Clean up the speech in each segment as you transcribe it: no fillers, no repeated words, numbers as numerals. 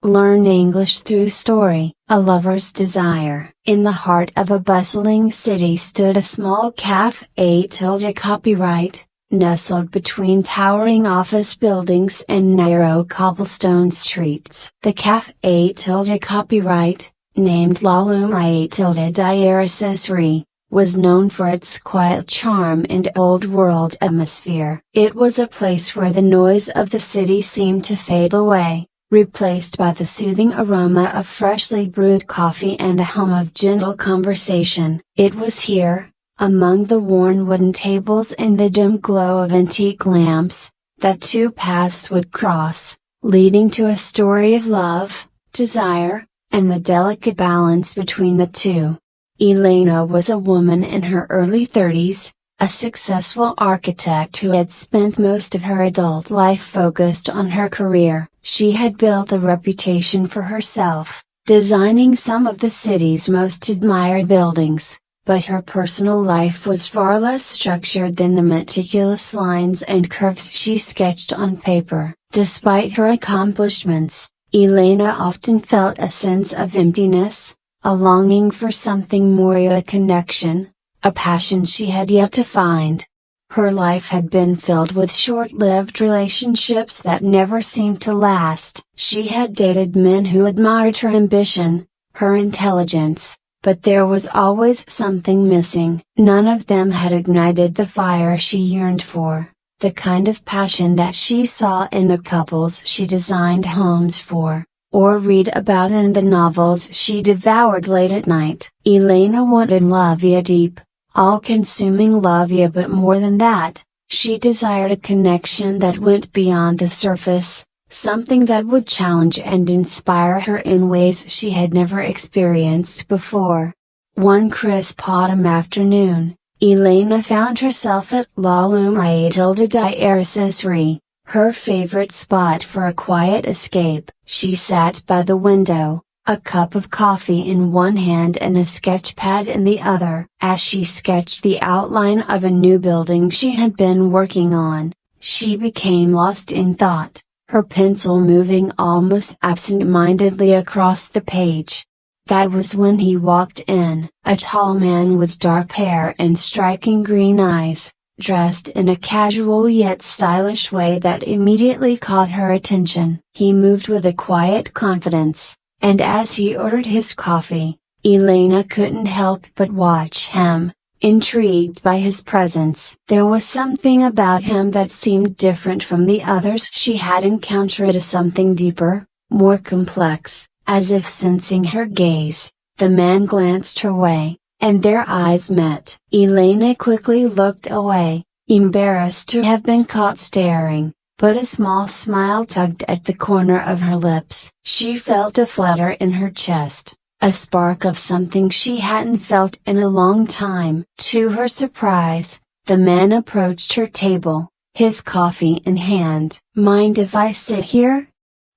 Learn English through story. A lover's desire. In the heart of a bustling city stood a small cafe. Copyright, nestled between towering office buildings and narrow cobblestone streets. The cafe. Copyright, named L'Engliah. Was known for its quiet charm and old-world atmosphere. It was a place where the noise of the city seemed to fade away, replaced by the soothing aroma of freshly brewed coffee and the hum of gentle conversation. It was here, among the worn wooden tables and the dim glow of antique lamps, that two paths would cross, leading to a story of love, desire, and the delicate balance between the two. Elena was a woman in her early 30s, a successful architect who had spent most of her adult life focused on her career. She had built a reputation for herself, designing some of the city's most admired buildings, but her personal life was far less structured than the meticulous lines and curves she sketched on paper. Despite her accomplishments, Elena often felt a sense of emptiness, a longing for something more, a connection, a passion she had yet to find. Her life had been filled with short-lived relationships that never seemed to last. She had dated men who admired her ambition, her intelligence, but there was always something missing. None of them had ignited the fire she yearned for, the kind of passion that she saw in the couples she designed homes for, or read about in the novels she devoured late at night. Elena wanted love, a deep, all-consuming love, but more than that, she desired a connection that went beyond the surface, something that would challenge and inspire her in ways she had never experienced before. One crisp autumn afternoon, Elena found herself at L'Engliah, her favorite spot for a quiet escape. She sat by the window, a cup of coffee in one hand and a sketch pad in the other. As she sketched the outline of a new building she had been working on, she became lost in thought, her pencil moving almost absent-mindedly across the page. That was when he walked in, a tall man with dark hair and striking green eyes, dressed in a casual yet stylish way that immediately caught her attention. He moved with a quiet confidence, and as he ordered his coffee, Elena couldn't help but watch him, intrigued by his presence. There was something about him that seemed different from the others she had encountered, something deeper, more complex. As if sensing her gaze, the man glanced her way, and their eyes met. Elena quickly looked away, embarrassed to have been caught staring, but a small smile tugged at the corner of her lips. She felt a flutter in her chest, a spark of something she hadn't felt in a long time. To her surprise, the man approached her table, his coffee in hand. "Mind if I sit here?"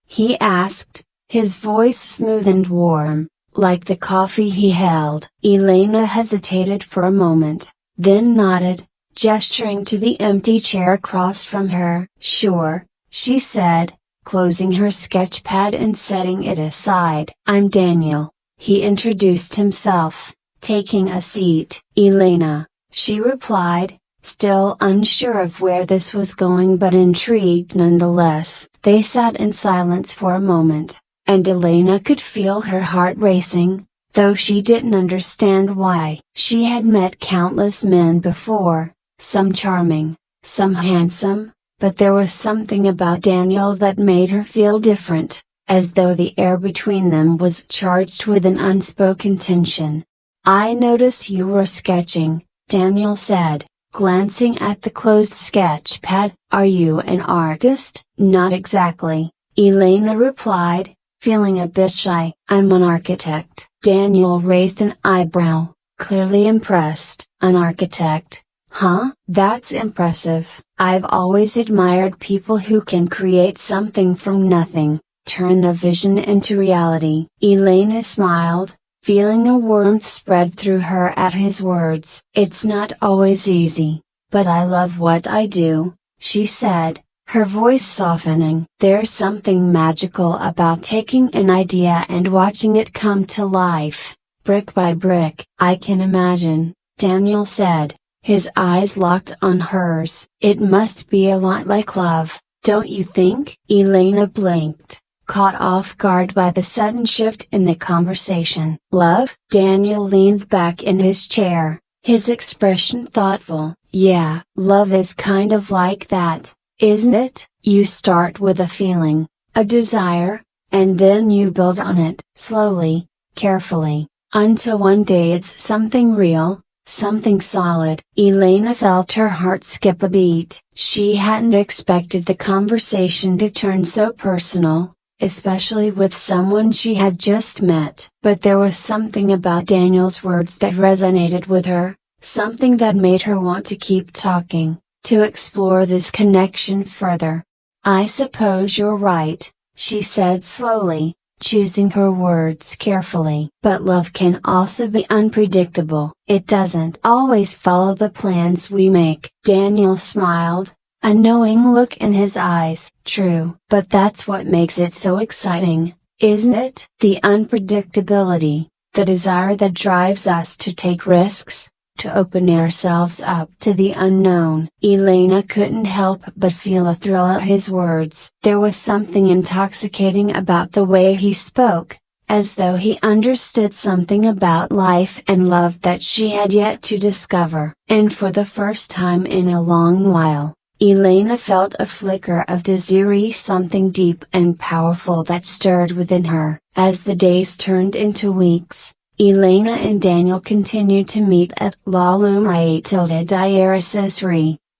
he asked, his voice smooth and warm, like the coffee he held. Elena hesitated for a moment, then nodded, gesturing to the empty chair across from her. "Sure," she said, closing her sketch pad and setting it aside. "I'm Daniel," he introduced himself, taking a seat. "Elena," she replied, still unsure of where this was going but intrigued nonetheless. They sat in silence for a moment, and Elena could feel her heart racing, though she didn't understand why. She had met countless men before, some charming, some handsome, but there was something about Daniel that made her feel different, as though the air between them was charged with an unspoken tension. "I noticed you were sketching," Daniel said, glancing at the closed sketch pad. "Are you an artist?" "Not exactly," Elena replied, feeling a bit shy. "I'm an architect." Daniel raised an eyebrow, clearly impressed. "An architect? Huh? That's impressive. I've always admired people who can create something from nothing, turn a vision into reality." Elena smiled, feeling a warmth spread through her at his words. "It's not always easy, but I love what I do," she said, her voice softening. There's something magical about taking an idea and watching it come to life, brick by brick. I can imagine, Daniel said, his eyes locked on hers. It must be a lot like love, don't you think? Elena blinked, caught off guard by the sudden shift in the conversation. Love? Daniel leaned back in his chair, his expression thoughtful. Yeah, love is kind of like that, isn't it? You start with a feeling, a desire, and then you build on it, slowly, carefully, until one day it's something real, something solid. Elena felt her heart skip a beat. She hadn't expected the conversation to turn so personal, especially with someone she had just met. But there was something about Daniel's words that resonated with her, something that made her want to keep talking, to explore this connection further. I suppose you're right, she said slowly, choosing her words carefully. But love can also be unpredictable. It doesn't always follow the plans we make. Daniel smiled, a knowing look in his eyes. True. But that's what makes it so exciting, isn't it? The unpredictability, the desire that drives us to take risks, to open ourselves up to the unknown. Elena couldn't help but feel a thrill at his words. There was something intoxicating about the way he spoke, as though he understood something about life and love that she had yet to discover. And for the first time in a long while, Elena felt a flicker of desire, something deep and powerful that stirred within her. As the days turned into weeks, Elena and Daniel continued to meet at La Lumiere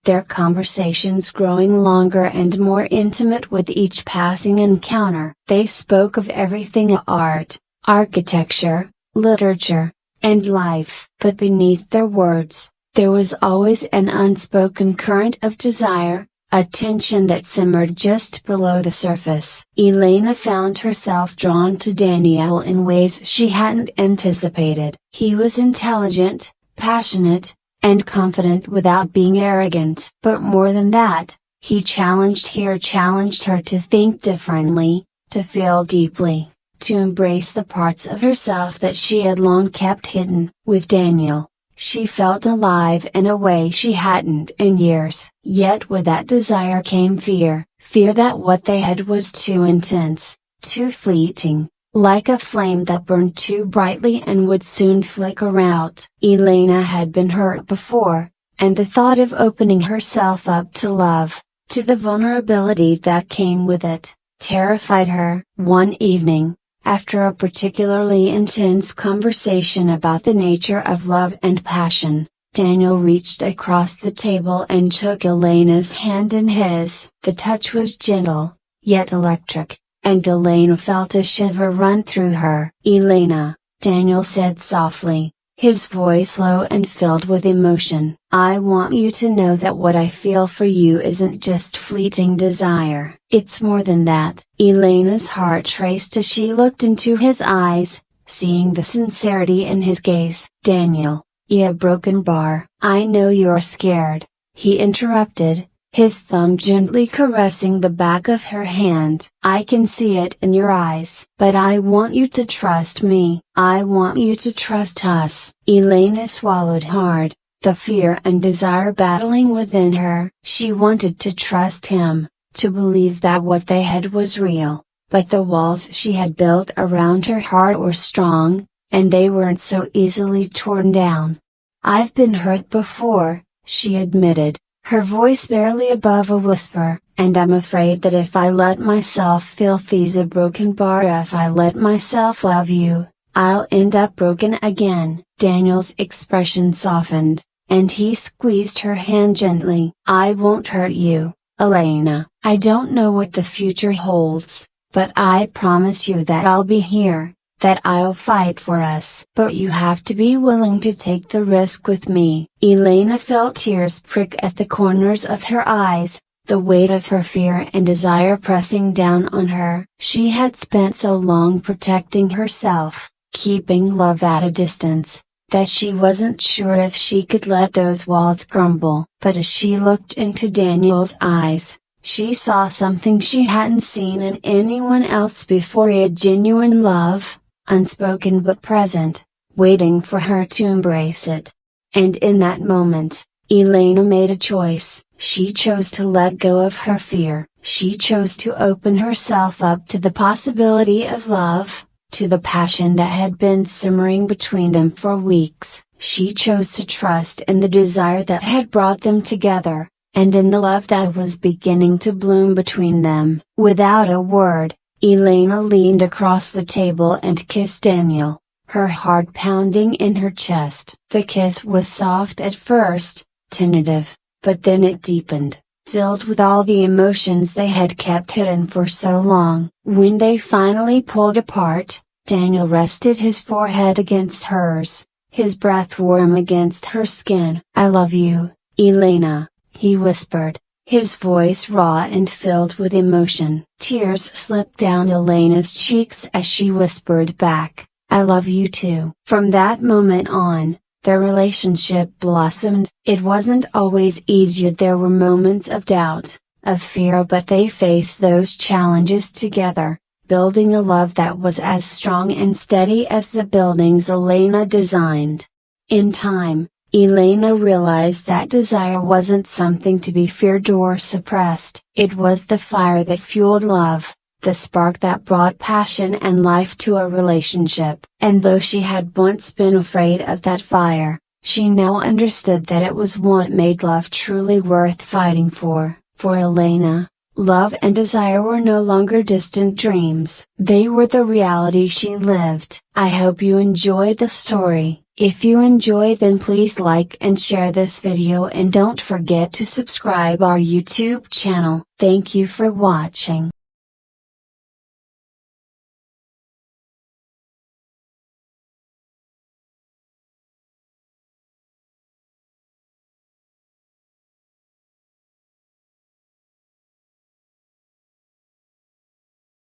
their conversations growing longer and more intimate with each passing encounter. They spoke of everything: art, architecture, literature, and life. But beneath their words, there was always an unspoken current of desire, a tension that simmered just below the surface. Elena found herself drawn to Daniel in ways she hadn't anticipated. He was intelligent, passionate, and confident without being arrogant. But more than that, he challenged her to think differently, to feel deeply, to embrace the parts of herself that she had long kept hidden. With Daniel, she felt alive in a way she hadn't in years. Yet with that desire came fear that what they had was too intense, too fleeting, like a flame that burned too brightly and would soon flicker out. Elena had been hurt before, and the thought of opening herself up to love, to the vulnerability that came with it, terrified her. One evening, after a particularly intense conversation about the nature of love and passion, Daniel reached across the table and took Elena's hand in his. The touch was gentle, yet electric, and Elena felt a shiver run through her. Elena, Daniel said softly, his voice low and filled with emotion. I want you to know that what I feel for you isn't just fleeting desire. It's more than that. Elena's heart raced as she looked into his eyes, seeing the sincerity in his gaze. Daniel, you broken bar. I know you're scared, he interrupted, his thumb gently caressing the back of her hand. I can see it in your eyes. But I want you to trust me. I want you to trust us. Elena swallowed hard, the fear and desire battling within her. She wanted to trust him, to believe that what they had was real, but the walls she had built around her heart were strong, and they weren't so easily torn down. I've been hurt before, she admitted, her voice barely above a whisper, and I'm afraid that if I let myself feel these a broken bar, if I let myself love you, I'll end up broken again. Daniel's expression softened, and he squeezed her hand gently. I won't hurt you, Elena. I don't know what the future holds, but I promise you that I'll be here, that I'll fight for us. But you have to be willing to take the risk with me. Elena felt tears prick at the corners of her eyes, the weight of her fear and desire pressing down on her. She had spent so long protecting herself, keeping love at a distance, that she wasn't sure if she could let those walls crumble. But as she looked into Daniel's eyes, She saw something she hadn't seen in anyone else before, a genuine love, unspoken but present, waiting for her to embrace it. And in that moment, Elena made a choice. She chose to let go of her fear. She chose to open herself up to the possibility of love, to the passion that had been simmering between them for weeks. She chose to trust in the desire that had brought them together, and in the love that was beginning to bloom between them. Without a word, Elena leaned across the table and kissed Daniel, her heart pounding in her chest. The kiss was soft at first, tentative, but then it deepened, filled with all the emotions they had kept hidden for so long. When they finally pulled apart, Daniel rested his forehead against hers, his breath warm against her skin. "I love you, Elena," he whispered, his voice raw and filled with emotion. Tears slipped down Elena's cheeks as she whispered back, "I love you too." From that moment on, their relationship blossomed. It wasn't always easy. There were moments of doubt, of fear, but they faced those challenges together, building a love that was as strong and steady as the buildings Elena designed. In time, Elena realized that desire wasn't something to be feared or suppressed. It was the fire that fueled love, the spark that brought passion and life to a relationship. And though she had once been afraid of that fire, she now understood that it was what made love truly worth fighting for. For Elena, love and desire were no longer distant dreams. They were the reality she lived. I hope you enjoyed the story. If you enjoyed, then please like and share this video, and don't forget to subscribe our YouTube channel. Thank you for watching.